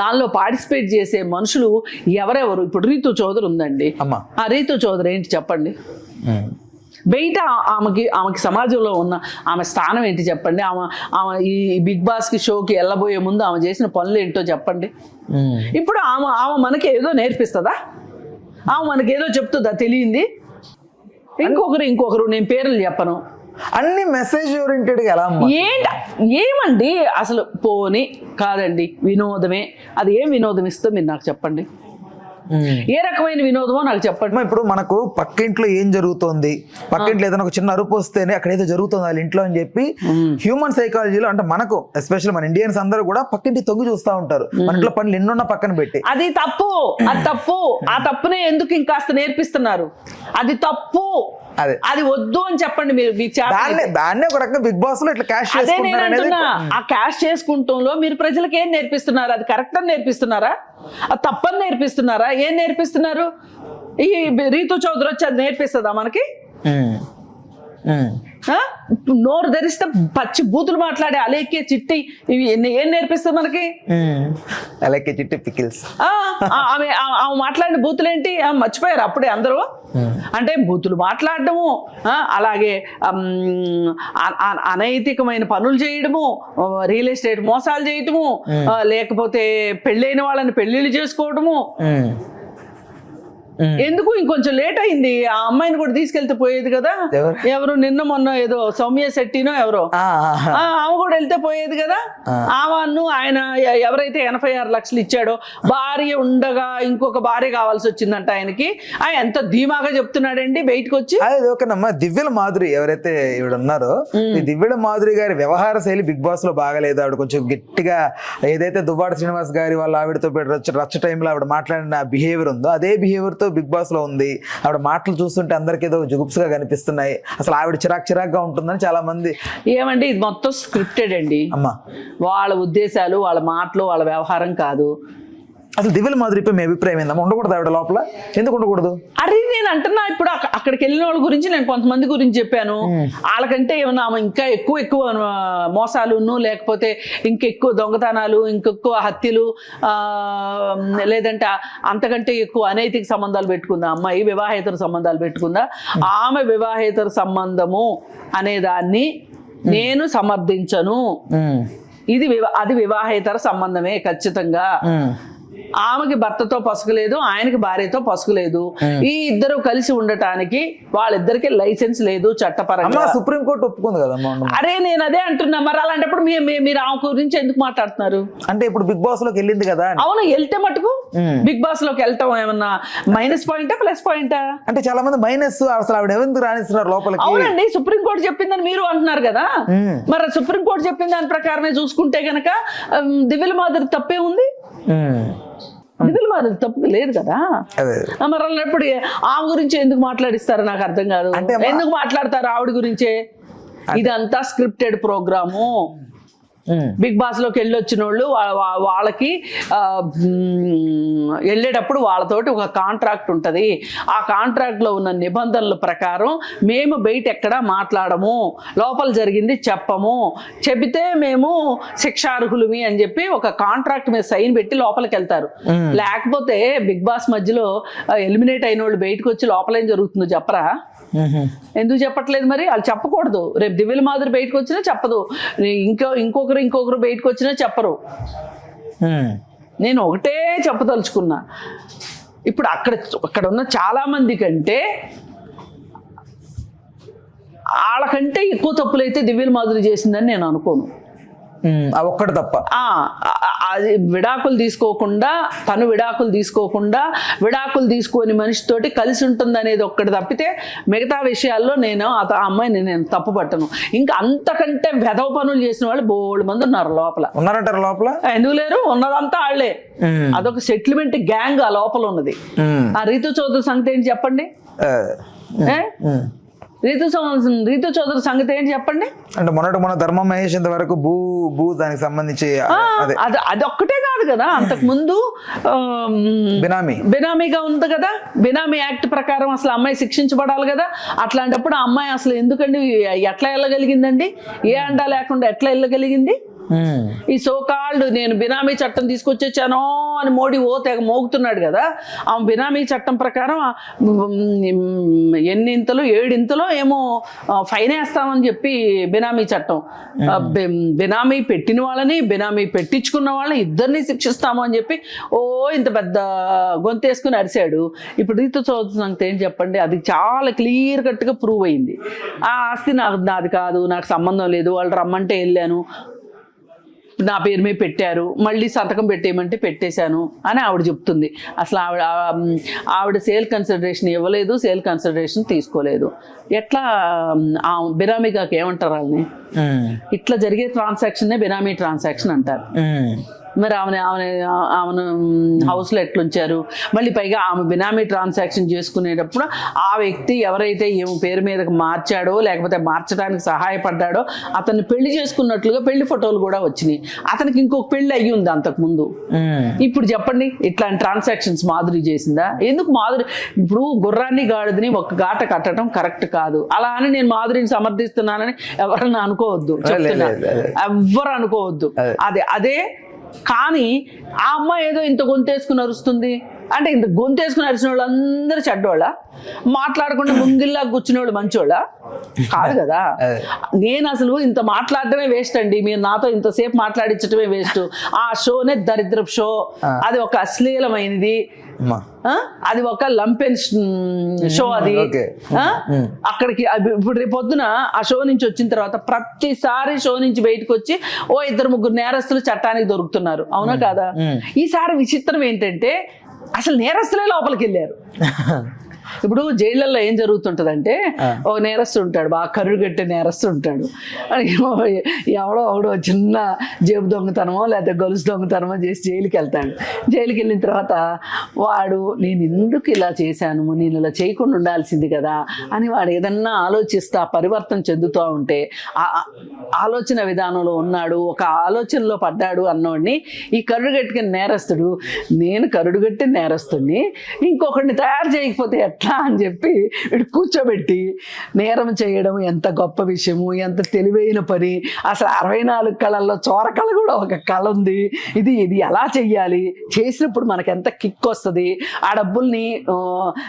దానిలో పార్టిసిపేట్ చేసే మనుషులు ఎవరెవరు? ఇప్పుడు రీతు చౌదరి ఉందండి, ఆ రీతు చౌదరి ఏంటి చెప్పండి? బయట ఆమెకి సమాజంలో ఉన్న ఆమె స్థానం ఏంటి చెప్పండి? ఆమె ఈ బిగ్ బాస్కి షోకి వెళ్ళబోయే ముందు ఆమె చేసిన పనులు ఏంటో చెప్పండి. ఇప్పుడు ఆమె మనకి ఏదో నేర్పిస్తుందా? ఆమె మనకి ఏదో చెప్తుందా తెలియంది? ఇంకొకరు నేను పేర్లు చెప్పను, అన్ని మెసేజ్ ఓరియంటెడ్ ఎలా ఏమండి అసలు? పోనీ కాదండి, వినోదమే. అది ఏం వినోదం ఇస్తో మీరు నాకు చెప్పండి. ఏ రకమైన వినోదమో నాకు చెప్పండి. ఇప్పుడు మనకు పక్కింట్లో ఏం జరుగుతోంది, పక్కింట్లో ఏదైనా ఒక చిన్న అరుపు వస్తేనే అక్కడ ఏదో జరుగుతుంది వాళ్ళ ఇంట్లో అని చెప్పి హ్యూమన్ సైకాలజీలో అంటే మనకు ఎస్పెషల్లీ మన ఇండియన్స్ అందరూ కూడా పక్కింటి తొంగి చూస్తూ ఉంటారు. మన ఇంట్లో పనులు ఎన్నున్న పక్కన పెట్టి. అది తప్పు, అది తప్పు. ఆ తప్పునే ఎందుకు ఇంకాస్త నేర్పిస్తున్నారు? అది తప్పు, అది వద్దు అని చెప్పండి. మీరు దాన్నే ఒక రకంగా బిగ్ బాస్ లో ఇట్లా క్యాష్ ఆ క్యాష్ చేసుకుంటంలో మీరు ప్రజలకు ఏం నేర్పిస్తున్నారు? అది కరెక్ట్ అని నేర్పిస్తున్నారా? అది తప్పని నేర్పిస్తున్నారా? ఏం నేర్పిస్తున్నారు? ఈ రీతు చౌదరి వచ్చి అది నేర్పిస్తుందా మనకి? నోరు ధరిస్తే పచ్చి బూతులు మాట్లాడే అలేకే చిట్టి ఇవి ఏం నేర్పిస్తుంది మనకి? అలేకే చిట్టి పికిల్స్. ఆమె మాట్లాడిన బూతులు ఏంటి మర్చిపోయారు అప్పుడే అందరూ? అంటే బూతులు మాట్లాడడము, అలాగే అనైతికమైన పనులు చేయడము, రియల్ ఎస్టేట్ మోసాలు చేయటము, లేకపోతే పెళ్ళైన వాళ్ళని పెళ్లిళ్ళు చేసుకోవడము. ఎందుకు ఇంకొంచెం లేట్ అయింది? ఆ అమ్మాయిని కూడా తీసుకెళ్తే పోయేది కదా. ఎవరు నిన్న మొన్న ఏదో సౌమ్య శెట్టినో ఎవరో ఆమె కూడా వెళ్తే పోయేది కదా. ఆమెను ఆయన ఎవరైతే 86 లక్షలు ఇచ్చాడో, భార్య ఉండగా ఇంకొక భార్య కావాల్సి వచ్చిందంట ఆయనకి. ఆయన ఎంత ధీమాగా చెప్తున్నాడండి బయటకు వచ్చి. ఓకేనమ్మా, దివ్యల మాధురి ఎవరైతే ఈవిడ ఉన్నారో, ఈ దివ్యల మాధురి గారి వ్యవహార శైలి బిగ్ బాస్ లో బాగాలేదు. ఆవిడ కొంచెం గట్టిగా ఏదైతే దువ్వాడ శ్రీనివాస్ గారి వాళ్ళ ఆవిడతో రచ్చ టైంలో ఆవిడ మాట్లాడిన బిహేవియర్ ఉందో అదే బిహేవియర్ బిగ్ బాస్ లో ఉంది. ఆవిడ మాటలు చూస్తుంటే అందరికి ఏదో జుగుప్స్గా కనిపిస్తున్నాయి. అసలు ఆవిడ చిరాగ్గా ఉంటుందని చాలా మంది. ఏమండి ఇది మొత్తం స్క్రిప్టెడ్ అండి అమ్మా. వాళ్ళ ఉద్దేశాలు, వాళ్ళ మాటలు, వాళ్ళ వ్యవహారం కాదు. అసలు దివ్యల మాధురిపై మీ అభిప్రాయం ఏందమ్మా? ఉండకూడదు ఆవిడ లోపల? ఎందుకు ఉండకూడదు? అరే నేను అంటున్నా, ఇప్పుడు అక్కడికి వెళ్ళిన వాళ్ళ గురించి నేను కొంతమంది గురించి చెప్పాను. వాళ్ళకంటే ఏమన్నా ఇంకా ఎక్కువ మోసాలును, లేకపోతే ఇంకెక్కువ దొంగతనాలు, ఇంకెక్కువ హత్యలు, లేదంటే అంతకంటే ఎక్కువ అనైతిక సంబంధాలు పెట్టుకుందా అమ్మాయి? వివాహేతర సంబంధాలు పెట్టుకుందా? ఆమె వివాహేతర సంబంధము అనేదాన్ని నేను సమర్థించను. అది వివాహేతర సంబంధమే ఖచ్చితంగా. ఆమెకి భర్తతో పసుకులేదు, ఆయనకి భార్యతో పసుకులేదు. ఈ ఇద్దరు కలిసి ఉండటానికి వాళ్ళిద్దరికి లైసెన్స్ లేదు చట్టపరంగా. సుప్రీంకోర్టు ఒప్పుకుంది కదా. అరే నేను అదే అంటున్నా. మరి అలాంటప్పుడు మీరు ఆమె గురించి ఎందుకు మాట్లాడుతున్నారు? అంటే ఇప్పుడు బిగ్ బాస్ లోకి వెళ్ళింది కదా. అవును, వెళ్తే మటుకు బిగ్ బాస్ లోకి వెళ్ళటం ఏమన్నా మైనస్ పాయింటా ప్లస్ పాయింటా? అంటే చాలా మంది మైనస్, అసలు ఆవిడ ఎవరికి రాణిస్తున్నారు లోపలికి. అవునండి, సుప్రీంకోర్టు చెప్పిందని మీరు అంటున్నారు కదా. మరి సుప్రీంకోర్టు చెప్పిన దాని ప్రకారమే చూసుకుంటే గనక దివ్యల మాధురి తప్పే ఉంది. దివ్యల మాధురి తప్పు లేదు కదా. మరి అన్నప్పుడు ఆమె గురించి ఎందుకు మాట్లాడిస్తారో నాకు అర్థం కాదు. ఎందుకు మాట్లాడతారు ఆవిడ గురించే? ఇదంతా స్క్రిప్టెడ్ ప్రోగ్రాము. బిగ్ బాస్ లోకి వెళ్ళొచ్చిన వాళ్ళు వాళ్ళకి వెళ్ళేటప్పుడు వాళ్ళతోటి ఒక కాంట్రాక్ట్ ఉంటుంది. ఆ కాంట్రాక్ట్ లో ఉన్న నిబంధనల ప్రకారం మేము బయట ఎక్కడా మాట్లాడము, లోపల జరిగింది చెప్పము, చెబితే మేము శిక్షార్హులమి అని చెప్పి ఒక కాంట్రాక్ట్ మీద సైన్ పెట్టి లోపలికి వెళ్తారు. లేకపోతే బిగ్ బాస్ మధ్యలో ఎలిమినేట్ అయిన వాళ్ళు బయటకు వచ్చి లోపల ఏం జరుగుతుందో చెప్పరా? ఎందుకు చెప్పట్లేదు? మరి వాళ్ళు చెప్పకూడదు. రేపు దివ్యల మాధురి బయటకు వచ్చినా చెప్పదు, ఇంకొకరు బయటకు వచ్చినా చెప్పరు. నేను ఒకటే చెప్పదలుచుకున్నా, ఇప్పుడు అక్కడ ఉన్న చాలా మంది కంటే వాళ్ళకంటే ఎక్కువ తప్పులైతే దివ్యల మాధురి చేసిందని నేను అనుకోను. ఒక్కటి తప్ప అది విడాకులు తీసుకోకుండా, తను విడాకులు విడాకులు తీసుకొని మనిషితోటి కలిసి ఉంటుంది అనేది ఒక్కటి తప్పితే మిగతా విషయాల్లో నేను ఆ అమ్మాయిని నేను తప్పు పట్టను. ఇంకా అంతకంటే వెధవ పనులు చేసిన వాళ్ళు బోల్డ్ మంది ఉన్నారు లోపల. ఉన్నారంటారు లోపల? ఎందుకు లేరు? ఉన్నదంతా వాళ్ళే. అదొక సెటిల్మెంట్ గ్యాంగ్ ఆ లోపల ఉన్నది. ఆ రీతు చౌదరి సంగతి ఏంటి చెప్పండి? రీతు చౌదరి సంగతి ఏంటి చెప్పండి? అంటే మొన్న ధర్మ మహేష్ వరకు భూ దానికి సంబంధించి అది ఒక్కటే కాదు కదా. అంతకు ముందు బినామీగా ఉంది కదా. బినామీ యాక్ట్ ప్రకారం అసలు అమ్మాయి శిక్షించబడాలి కదా. అట్లాంటప్పుడు ఆ అమ్మాయి అసలు ఎందుకండి ఎట్లా వెళ్ళగలిగిందండి? ఏ అండా లేకుండా ఎట్లా వెళ్ళగలిగింది? ఈ సోకాల్డ్ నేను బినామీ చట్టం తీసుకొచ్చేచ్చానో అని మోడీ తెగ మోగుతున్నాడు కదా, ఆ బినామీ చట్టం ప్రకారం ఎన్నింతలు 7 ఇంతలో ఏమో ఫైన్ వేస్తామని చెప్పి బినామీ చట్టం, బినామీ పెట్టిన వాళ్ళని బినామీ పెట్టించుకున్న వాళ్ళని ఇద్దరిని శిక్షిస్తాము అని చెప్పి ఇంత పెద్ద గొంతేసుకుని అరిశాడు. ఇప్పుడు రీతు చౌదరి సంగతి ఏం చెప్పండి, అది చాలా క్లియర్ కట్గా ప్రూవ్ అయింది. ఆ ఆస్తి నాది కాదు, నాకు సంబంధం లేదు, వాళ్ళు రమ్మంటే వెళ్ళాను, నా పేరు మీద పెట్టారు, మళ్ళీ సంతకం పెట్టేయమంటే పెట్టేశాను అని ఆవిడ చెప్తుంది. అసలు ఆవిడ సేల్ కన్సిడరేషన్ ఇవ్వలేదు, సేల్ కన్సిడరేషన్ తీసుకోలేదు. ఎట్లా బినామీగాకి ఏమంటారు వాళ్ళని? ఇట్లా జరిగే ట్రాన్సాక్షన్నే బినామీ ట్రాన్సాక్షన్ అంటారు. మరి ఆమెను హౌస్లో ఎట్లుంచారు? మళ్ళీ పైగా ఆమె బినామీ ట్రాన్సాక్షన్ చేసుకునేటప్పుడు ఆ వ్యక్తి ఎవరైతే ఈమె పేరు మీదకి మార్చాడో లేకపోతే మార్చడానికి సహాయపడ్డాడో అతన్ని పెళ్లి చేసుకున్నట్లుగా పెళ్లి ఫోటోలు కూడా వచ్చినాయి. అతనికి ఇంకొక పెళ్లి అయ్యి ఉంది అంతకుముందు. ఇప్పుడు చెప్పండి, ఇట్లాంటి ట్రాన్సాక్షన్స్ మాధురి చేసిందా? ఎందుకు మాధురి ఇప్పుడు గుర్రాన్ని గాడిదని ఒక గాట కట్టడం కరెక్ట్ కాదు. అలా అని నేను మాధురిని సమర్థిస్తున్నానని ఎవరన్నా అనుకోవద్దు, చెప్తున్నా, ఎవ్వరు అనుకోవద్దు. అదే కానీ ఆ అమ్మాయి ఏదో ఇంత గొంతేసుకుని అరుస్తుంది అంటే, ఇంత గొంతేసుకుని అరిచిన వాళ్ళు అందరూ చెడ్డోళ్ళ? మాట్లాడకుండా ముంగిల్లా కూర్చునే వాళ్ళు మంచోళ్ళ? కాదు కదా. నేను అసలు ఇంత మాట్లాడటమే వేస్ట్ అండి, మీరు నాతో ఇంతసేపు మాట్లాడించటమే వేస్ట్. ఆ షోనే దరిద్రపు షో, అది ఒక అశ్లీలమైనది, అది ఒక లంపెన్ షో. అది అక్కడికి ఇప్పుడు రేపు పొద్దున ఆ షో నుంచి వచ్చిన తర్వాత ప్రతిసారి షో నుంచి బయటకు వచ్చి 2-3 నేరస్తులు చట్టానికి దొరుకుతున్నారు, అవునా కాదా? ఈసారి విచిత్రం ఏంటంటే అసలు నేరస్తులే లోపలికి వెళ్ళారు. ఇప్పుడు జైళ్ళల్లో ఏం జరుగుతుంటదంటే, ఓ నేరస్తు ఉంటాడు, బాగా కరుడు కట్టే నేరస్తు ఉంటాడు, ఎవడో చిన్న జేబు దొంగతనమో లేకపోతే గొలుసు దొంగతనమో చేసి జైలుకి వెళ్తాడు. జైలుకి వెళ్ళిన తర్వాత వాడు నేను ఎందుకు ఇలా చేశాను, నేను ఇలా చేయకుండా ఉండాల్సింది కదా అని వాడు ఏదన్నా ఆలోచిస్తా పరివర్తన చెందుతూ ఉంటే, ఆలోచన విధానంలో ఉన్నాడు, ఒక ఆలోచనలో పడ్డాడు అన్నోడిని ఈ కరుడుగట్టిన నేరస్తుడు, నేను కరుడుగట్టిన నేరస్తుడిని ఇంకొకరిని తయారు చేయకపోతే ఎట్లా అని చెప్పి వీడు కూర్చోబెట్టి నేరం చేయడం ఎంత గొప్ప విషయము, ఎంత తెలివైన పని. అసలు 64 కళల్లో చోర కళ కూడా ఒక కళ ఉంది. ఇది ఎలా చెయ్యాలి, చేసినప్పుడు మనకు ఎంత కిక్ వస్తుంది, ఆ డబ్బుల్ని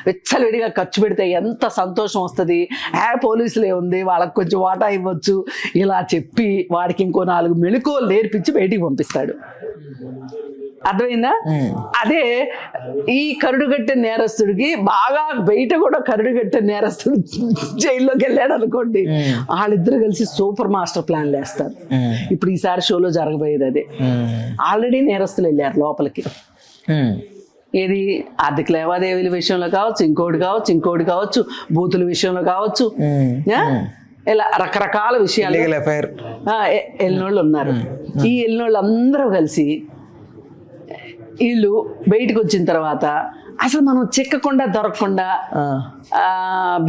విచ్చలవిడిగా ఖర్చు పెడితే ఎంత సంతోషం వస్తుంది, పోలీసులే ఉంది వాళ్ళకి కొంచెం వాటా ఇవ్వచ్చు, ఇలా చెప్పి వాడికి ఇంకో 4 మెళుకువలు నేర్పించి బయటికి పంపిస్తాడు. అర్థమైందా? అదే ఈ కరుడుగట్టే నేరస్తుడికి బాగా బయట కూడా కరుడుగట్టే నేరస్తుడు జైల్లోకి వెళ్ళాడు అనుకోండి, వాళ్ళిద్దరు కలిసి సూపర్ మాస్టర్ ప్లాన్లు వేస్తారు. ఇప్పుడు ఈసారి షోలో జరగబోయేది అదే. ఆల్రెడీ నేరస్తులు వెళ్ళారు లోపలికి. ఏది ఆర్థిక లావాదేవీల విషయంలో కావచ్చు, ఇంకోటి కావచ్చు, బూతుల విషయంలో కావచ్చు, ఇలా రకరకాల విషయాలు వెళ్ళినోళ్ళు ఉన్నారు. ఈ వెళ్ళినోళ్ళు అందరూ కలిసి వీళ్ళు బయటకు వచ్చిన తర్వాత అసలు మనం చిక్కకుండా దొరకకుండా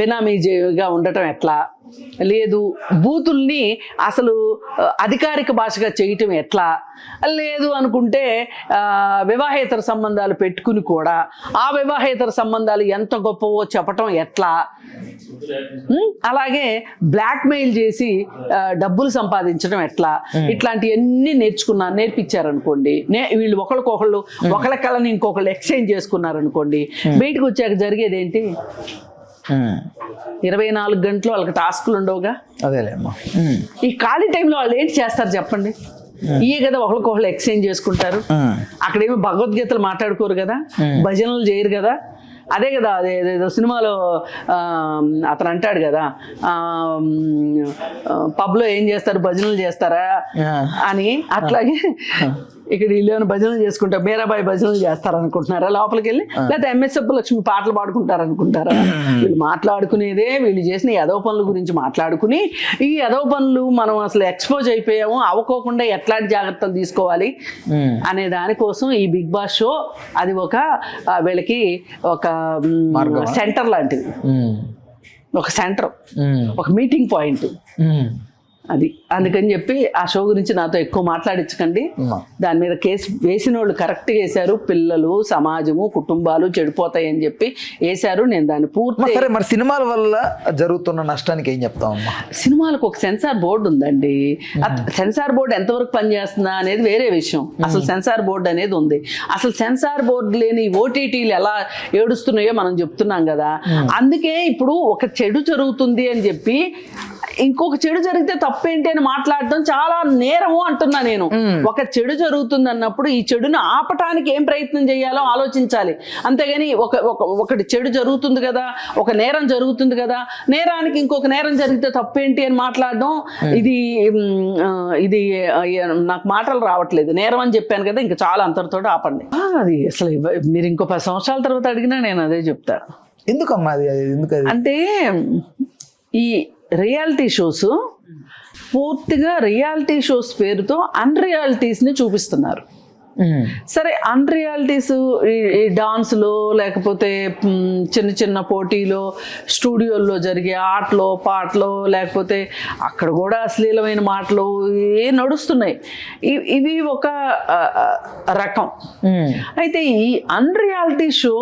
బినామీగా ఉండటం ఎట్లా, లేదు బూతుల్ని అసలు అధికారిక భాషగా చేయటం ఎట్లా, లేదు అనుకుంటే వివాహేతర సంబంధాలు పెట్టుకుని కూడా ఆ వివాహేతర సంబంధాలు ఎంత గొప్పవో చెప్పటం ఎట్లా, అలాగే బ్లాక్మెయిల్ చేసి డబ్బులు సంపాదించడం ఎట్లా, ఇట్లాంటివన్నీ నేర్పించారనుకోండి, వీళ్ళు ఒకళ్ళ కళని ఇంకొకళ్ళు ఎక్స్చేంజ్ చేసుకున్నారనుకోండి, బయటకు వచ్చాక జరిగేది ఏంటి? 24 గంటలు వాళ్ళకి టాస్కులు ఉండవుగా. అదేలేమ్మా. ఈ ఖాళీ టైంలో వాళ్ళు ఏంటి చేస్తారు చెప్పండి? ఇయే కదా ఒకరికొకళ్ళు ఎక్స్చేంజ్ చేసుకుంటారు. అక్కడేమో భగవద్గీతలు మాట్లాడుకోరు కదా, భజనలు చేయరు కదా. అదే కదా, అదేదో సినిమాలో అతను అంటాడు కదా, పబ్లో ఏం చేస్తారు, భజనలు చేస్తారా అని. అట్లాగే ఇక్కడ వీళ్ళు భజనలు చేసుకుంటారు, మీరాబాయి భజనలు చేస్తారు అనుకుంటున్నారా లోపలికి వెళ్ళి, లేకపోతే ఎంఎస్ సుబ్బలక్ష్మి పాటలు పాడుకుంటారు అనుకుంటారా? వీళ్ళు మాట్లాడుకునేదే వీళ్ళు చేసిన ఎదవ పనుల గురించి మాట్లాడుకుని, ఈ ఎదవ పనులు మనం అసలు ఎక్స్పోజ్ అయిపోయాము, అవ్వకోకుండా ఎట్లాంటి జాగ్రత్తలు తీసుకోవాలి అనే దానికోసం ఈ బిగ్ బాస్ షో అది ఒక వీళ్ళకి ఒక సెంటర్ లాంటిది, ఒక సెంటర్, ఒక మీటింగ్ పాయింట్. అది అందుకని చెప్పి ఆ షో గురించి నాతో ఎక్కువ మాట్లాడించకండి. దాని మీద కేసు వేసిన వాళ్ళు కరెక్ట్గా వేశారు. పిల్లలు, సమాజము, కుటుంబాలు చెడిపోతాయి అని చెప్పి వేశారు. నేను దాన్ని పూర్తి. సరే, మరి సినిమాల వల్ల జరుగుతున్న నష్టానికి ఏం చెప్తామమ్మా? సినిమాలకు ఒక సెన్సార్ బోర్డు ఉందండి. సెన్సార్ బోర్డు ఎంతవరకు పనిచేస్తుందా అనేది వేరే విషయం. అసలు సెన్సార్ బోర్డు అనేది ఉంది. అసలు సెన్సార్ బోర్డు లేని ఓటీటీలు ఎలా ఏడుస్తున్నాయో మనం చెప్తున్నాం కదా. అందుకే ఇప్పుడు ఒక చెడు జరుగుతుంది అని చెప్పి ఇంకొక చెడు జరిగితే తప్పేంటి అని మాట్లాడటం చాలా నేరము అంటున్నా నేను. ఒక చెడు జరుగుతుంది అన్నప్పుడు ఈ చెడును ఆపటానికి ఏం ప్రయత్నం చేయాలో ఆలోచించాలి. అంతేగాని ఒకటి చెడు జరుగుతుంది కదా, ఒక నేరం జరుగుతుంది కదా, నేరానికి ఇంకొక నేరం జరిగితే తప్పేంటి అని మాట్లాడడం ఇది నాకు మాటలు రావట్లేదు. నేరం అని చెప్పాను కదా, ఇంకా చాలా అంతటితో ఆపండి. అది అసలు మీరు ఇంకో 10 సంవత్సరాల తర్వాత అడిగినా నేను అదే చెప్తా. ఎందుకమ్మా అది? ఎందుకది అంటే ఈ రియాలిటీ షోస్ పూర్తిగా రియాలిటీ షోస్ పేరుతో అన్రియాలిటీస్ని చూపిస్తున్నారు. సరే, అన్రియాలిటీస్ ఈ డాన్స్లో లేకపోతే చిన్న చిన్న పోటీలో స్టూడియోల్లో జరిగే ఆటలో పాటలో లేకపోతే అక్కడ కూడా అశ్లీలమైన మాటలు నడుస్తున్నాయి. ఇవి ఒక రకం. అయితే ఈ అన్రియాలిటీ షో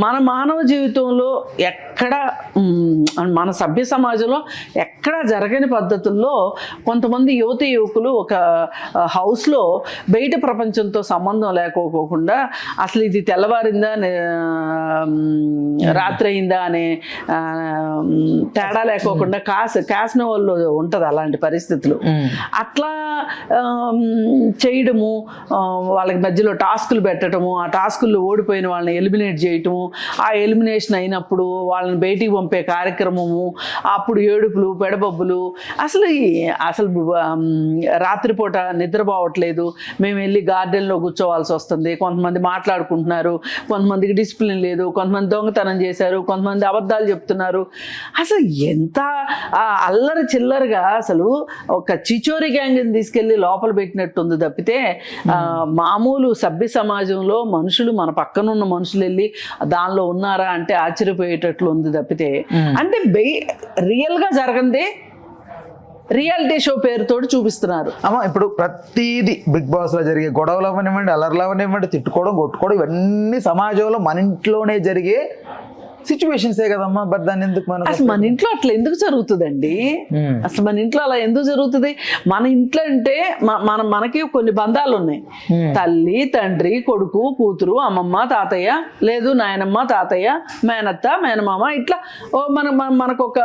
మన మానవ జీవితంలో ఎక్కడ, మన సభ్య సమాజంలో ఎక్కడ జరగని పద్ధతుల్లో కొంతమంది యువకులు ఒక హౌస్లో బయట ప్రపంచంతో సంబంధం లేకపోకుండా అసలు ఇది తెల్లవారిందా రాత్రి అయిందా అనే తేడా లేకోకుండా కాసినోళ్ళు ఉంటుంది అలాంటి పరిస్థితులు. అట్లా చేయడము, వాళ్ళకి మధ్యలో టాస్కులు పెట్టడము, ఆ టాస్కుల్లో ఓడిపోయిన వాళ్ళని ఎలిమినేట్ చేయటము, ఆ ఎలిమినేషన్ అయినప్పుడు వాళ్ళని బయటికి పంపే కార్యక్రమము, అప్పుడు ఏడుపులు పెడబొబ్బులు. అసలు రాత్రిపూట నిద్రపోవట్లేదు, మేము వెళ్ళి గార్డెన్లో కూర్చోవాల్సి వస్తుంది, కొంతమంది మాట్లాడుకుంటున్నారు, కొంతమందికి డిసిప్లిన్ లేదు, కొంతమంది దొంగతనం చేశారు, కొంతమంది అబద్ధాలు చెప్తున్నారు. అసలు ఎంత అల్లరి చిల్లరగా అసలు ఒక చిచోరి గ్యాంగ్ని తీసుకెళ్ళి లోపల పెట్టినట్టుంది తప్పితే మామూలు సభ్య సమాజంలో మనుషులు, మన పక్కనున్న మనుషులు వెళ్ళి దానిలో ఉన్నారా అంటే ఆశ్చర్యపోయేటట్లు ఉంది తప్పితే, అంటే రియల్గా జరగందే రియాలిటీ షో పేరుతోటి చూపిస్తున్నారు. అమ్మ, ఇప్పుడు ప్రతిదీ బిగ్ బాస్ లో జరిగే గొడవలు అవనివ్వండి, అల్లర్లు అవనివ్వండి, తిట్టుకోవడం, కొట్టుకోవడం, ఇవన్నీ సమాజంలో మన ఇంట్లోనే జరిగే సిచ్యువేషన్సే కదమ్మా. బట్ దాన్ని ఎందుకు అసలు మన ఇంట్లో అట్లా ఎందుకు జరుగుతుందండి? అసలు మన ఇంట్లో అలా ఎందుకు జరుగుతుంది? మన ఇంట్లో అంటే మనకి కొన్ని బంధాలు ఉన్నాయి. తల్లి, తండ్రి, కొడుకు, కూతురు, అమ్మమ్మ, తాతయ్య, లేదు నాయనమ్మ, తాతయ్య, మేనత్త, మేనమామ, ఇట్లా మనకు ఒక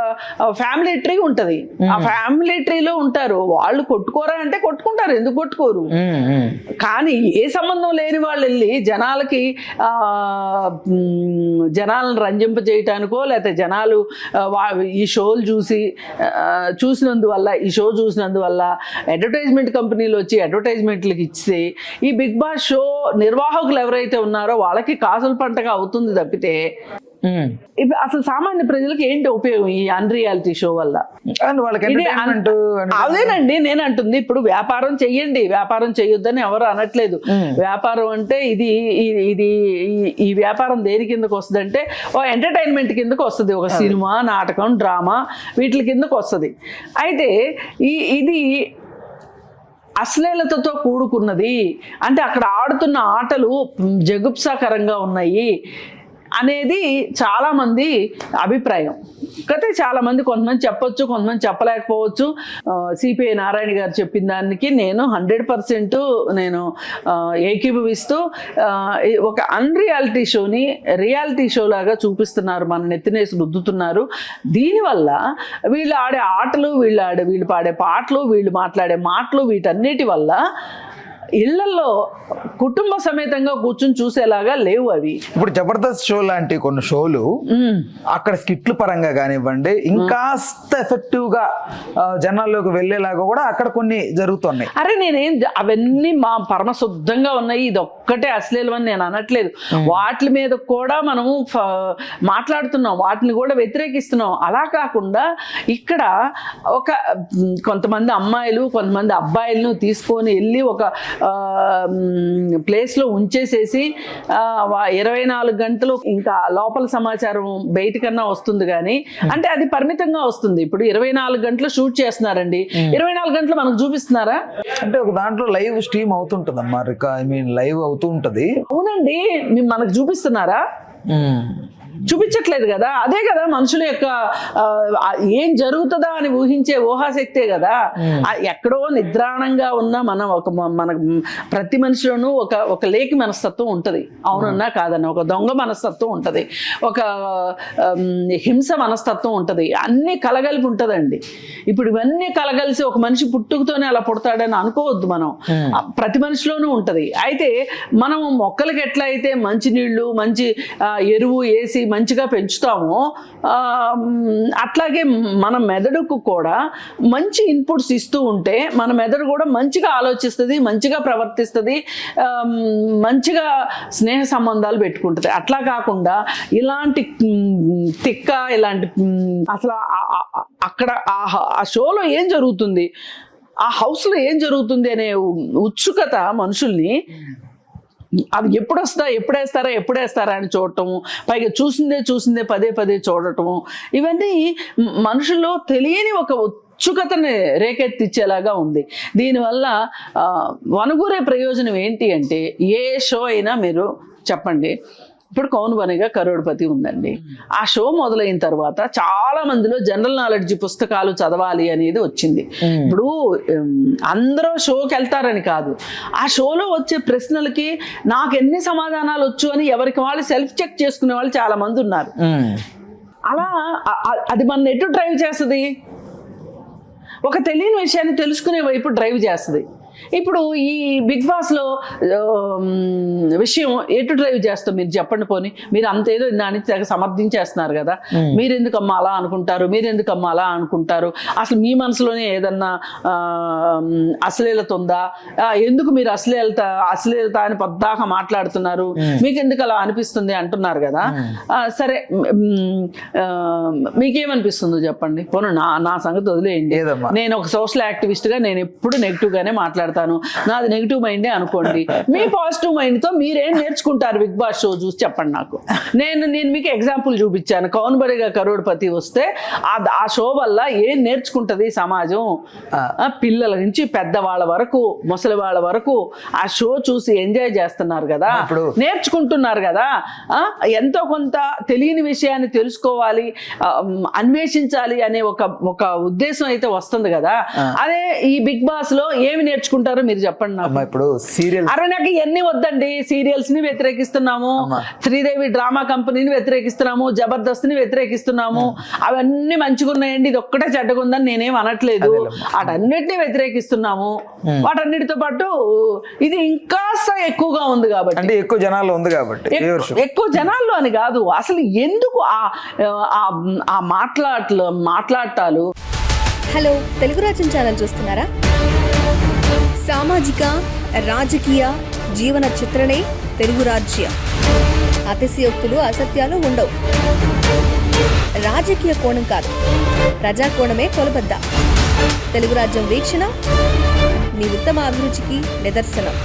ఫ్యామిలీ ట్రీ ఉంటది. ఆ ఫ్యామిలీ ట్రీలో ఉంటారు. వాళ్ళు కొట్టుకోరా అంటే కొట్టుకుంటారు, ఎందుకు కొట్టుకోరు? కానీ ఏ సంబంధం లేని వాళ్ళు వెళ్ళి జనాలను రంజింపజేయటానికో లేకపోతే జనాలు ఈ షోలు చూసినందువల్ల, ఈ షో చూసినందువల్ల అడ్వర్టైజ్మెంట్ కంపెనీలు వచ్చి అడ్వర్టైజ్మెంట్లకు ఇస్తే ఈ బిగ్ బాస్ షో నిర్వాహకులు ఎవరైతే ఉన్నారో వాళ్ళకి కాసుల పంటగా అవుతుంది తప్పితే అసలు సామాన్య ప్రజలకు ఏంటి ఉపయోగం ఈ అన్రియాలిటీ షో వల్ల? అదేనండి నేను అంటుంది. ఇప్పుడు వ్యాపారం చెయ్యండి, వ్యాపారం చెయ్యొద్దని ఎవరు అనట్లేదు. వ్యాపారం అంటే ఈ వ్యాపారం దేని కిందకు వస్తుంది అంటే ఓ ఎంటర్టైన్మెంట్ కిందకు వస్తుంది. ఒక సినిమా, నాటకం, డ్రామా వీటి కిందకు వస్తుంది. అయితే ఇది అశ్లీలతతో కూడుకున్నది అంటే అక్కడ ఆడుతున్న ఆటలు జగుప్సాకరంగా ఉన్నాయి అనేది చాలామంది అభిప్రాయం. అయితే చాలామంది, కొంతమంది చెప్పొచ్చు, కొంతమంది చెప్పలేకపోవచ్చు. సిపిఐ నారాయణ గారు చెప్పిన దానికి నేను 100% నేను ఏకీభవిస్తూ ఒక అన్రియాలిటీ షోని రియాలిటీ షో లాగా చూపిస్తున్నారు, మన నెత్తినేసి రుద్దుతున్నారు. దీనివల్ల వీళ్ళు ఆడే ఆటలు, వీళ్ళు పాడే పాటలు, వీళ్ళు మాట్లాడే మాటలు, వీటన్నిటి వల్ల ఇళ్లలో కుటుంబ సమేతంగా కూర్చుని చూసేలాగా లేవు అవి. ఇప్పుడు జబర్దస్త్ షో లాంటి కొన్ని షోలు అక్కడ స్కిట్లు పరంగా కానివ్వండి, ఇంకాస్త ఎఫెక్టివ్ గా జనాల్లోకి వెళ్ళేలాగా కూడా అక్కడ కొన్ని జరుగుతున్నాయి. అరే అవన్నీ మా పరమశుద్ధంగా ఉన్నాయి, ఇది ఒక్కటే అశ్లీలం అని నేను అనట్లేదు. వాటి మీద కూడా మనము మాట్లాడుతున్నాం, వాటిని కూడా వ్యతిరేకిస్తున్నాం. అలా కాకుండా ఇక్కడ కొంతమంది అమ్మాయిలు, కొంతమంది అబ్బాయిలను తీసుకొని వెళ్ళి ఒక ప్లేస్లో ఉంచేసేసి 24 గంటలు ఇంకా లోపల సమాచారం బయటకన్నా వస్తుంది కానీ అంటే అది పరిమితంగా వస్తుంది. ఇప్పుడు 24 గంటలు షూట్ చేస్తున్నారండి, 24 గంటలు మనకు చూపిస్తున్నారా? అంటే ఒక దాంట్లో లైవ్ స్ట్రీమ్ అవుతుంటది అమ్మా, లైవ్ అవుతూ ఉంటది. అవునండి, మనకు చూపిస్తున్నారా? చూపించట్లేదు కదా. అదే కదా మనుషుల యొక్క ఏం జరుగుతుందా అని ఊహించే ఊహాశక్తే కదా. ఎక్కడో నిద్రాణంగా ఉన్న మన ప్రతి మనిషిలోనూ ఒక లేకి మనస్తత్వం ఉంటుంది, అవునన్నా కాదన్నా. ఒక దొంగ మనస్తత్వం ఉంటుంది, ఒక హింస మనస్తత్వం ఉంటుంది, అన్నీ కలగలిపి ఉంటుందండి. ఇప్పుడు ఇవన్నీ కలగలిసి ఒక మనిషి పుట్టుకతోనే అలా పుడతాడని అనుకోవద్దు మనం. ప్రతి మనిషిలోనూ ఉంటుంది. అయితే మనం మొక్కలకి ఎట్లయితే మంచి నీళ్లు మంచి ఎరువు వేసి మంచిగా పెంచుతామో అట్లాగే మన మెదడుకు కూడా మంచి ఇన్పుట్స్ ఇస్తూ ఉంటే మన మెదడు కూడా మంచిగా ఆలోచిస్తుంది, మంచిగా ప్రవర్తిస్తుంది, మంచిగా స్నేహ సంబంధాలు పెట్టుకుంటుంది. అట్లా కాకుండా ఇలాంటి తిక్క ఇలాంటి అసలు అక్కడ ఆ షోలో ఏం జరుగుతుంది, ఆ హౌస్లో ఏం జరుగుతుంది అనే ఉత్సుకత మనుషుల్ని అది ఎప్పుడేస్తారా అని చూడటము, పైగా చూసిందే పదే చూడటము, ఇవన్నీ మనుషుల్లో తెలియని ఒక ఉత్సుకతని రేకెత్తిచ్చేలాగా ఉంది. దీనివల్ల వనగూరే ప్రయోజనం ఏంటి అంటే, ఏ షో అయినా మీరు చెప్పండి. ఇప్పుడు కౌన్ బనేగా కరోడ్పతి ఉందండి, ఆ షో మొదలైన తర్వాత చాలా మందిలో జనరల్ నాలెడ్జ్ పుస్తకాలు చదవాలి అనేది వచ్చింది. ఇప్పుడు అందరూ షోకి వెళ్తారని కాదు, ఆ షోలో వచ్చే ప్రశ్నలకి నాకు ఎన్ని సమాధానాలు వచ్చు అని ఎవరికి వాళ్ళు సెల్ఫ్ చెక్ చేసుకునే వాళ్ళు చాలా మంది ఉన్నారు. అలా అది మన ఎటు డ్రైవ్ చేస్తుంది, ఒక తెలియని విషయాన్ని తెలుసుకునే వైపు డ్రైవ్ చేస్తుంది. ఇప్పుడు ఈ బిగ్ బాస్లో విషయం ఎటు డ్రైవ్ చేస్తాం మీరు చెప్పండి. పోనీ మీరు అంతేదో దాన్ని తెగ సమర్థించేస్తున్నారు కదా, మీరెందుకమ్మా అలా అనుకుంటారు, అసలు మీ మనసులోనే ఏదన్నా అశ్లీలత ఉందా, ఎందుకు మీరు అశ్లీలత అని పద్దాక మాట్లాడుతున్నారు, మీకు ఎందుకు అలా అనిపిస్తుంది అంటున్నారు కదా. సరే, మీకేమనిపిస్తుందో చెప్పండి. పోనీ నా సంగతి వదిలేయండి, నేను ఒక సోషల్ యాక్టివిస్ట్గా నేను ఎప్పుడు నెగిటివ్గానే మాట్లాడతాను, నాది నెగిటివ్ మైండే అనుకోండి. మీ పాజిటివ్ మైండ్తో మీరేం నేర్చుకుంటారు బిగ్ బాస్ షో చూసి చెప్పండి నాకు. నేను మీకు ఎగ్జాంపుల్ చూపించాను, కౌన్ బనేగా కరోడ్పతి వస్తే ఆ షో వల్ల ఏం నేర్చుకుంటుంది సమాజం, పిల్లల నుంచి పెద్దవాళ్ళ వరకు ముసలి వాళ్ళ వరకు ఆ షో చూసి ఎంజాయ్ చేస్తున్నారు కదా, నేర్చుకుంటున్నారు కదా. ఎంతో కొంత తెలియని విషయాన్ని తెలుసుకోవాలి, అన్వేషించాలి అనే ఒక ఉద్దేశం అయితే వస్తుంది కదా. అదే ఈ బిగ్ బాస్ లో ఏమి నేర్చుకుంటారు మీరు చెప్పండి నాకు. ఇప్పుడు సీరియల్ అరే నాకు ఇవన్నీ వద్దండి, సీరియల్స్ ని వ్యతిరేకిస్తున్నాము, శ్రీదేవి డ్రామా కంపెనీని వ్యతిరేకిస్తున్నాము, జబర్దస్త్ ని వ్యతిరేకిస్తున్నాము, అవన్నీ మంచిగా ఉన్నాయండి, ఇది ఒక్కటే చెడ్డగుందని నేనేం అనట్లేదు, వాటన్నిటిని వ్యతిరేకిస్తున్నాము. వాటన్నిటితో పాటు ఇది ఇంకా ఎక్కువగా ఉంది కాబట్టి, అంటే ఎక్కువ జనాల్లో ఉంది కాబట్టి, ఎక్కువ జనాల్లో అని కాదు, అసలు ఎందుకు ఆ మాట్లాడటాలు. హలో, తెలుగు రాజ్యం ఛానల్ చూస్తున్నారా? సామాజిక రాజకీయ జీవన చిత్రణే తెలుగు రాజ్యం. అతిశయోక్తులు అసత్యాలు ఉండవు. రాజకీయ కోణం కాదు, ప్రజా కోణమే కొలబద్ద. తెలుగు రాజ్యం వీక్షణ నీ ఉత్తమ అభిరుచికి నిదర్శనం.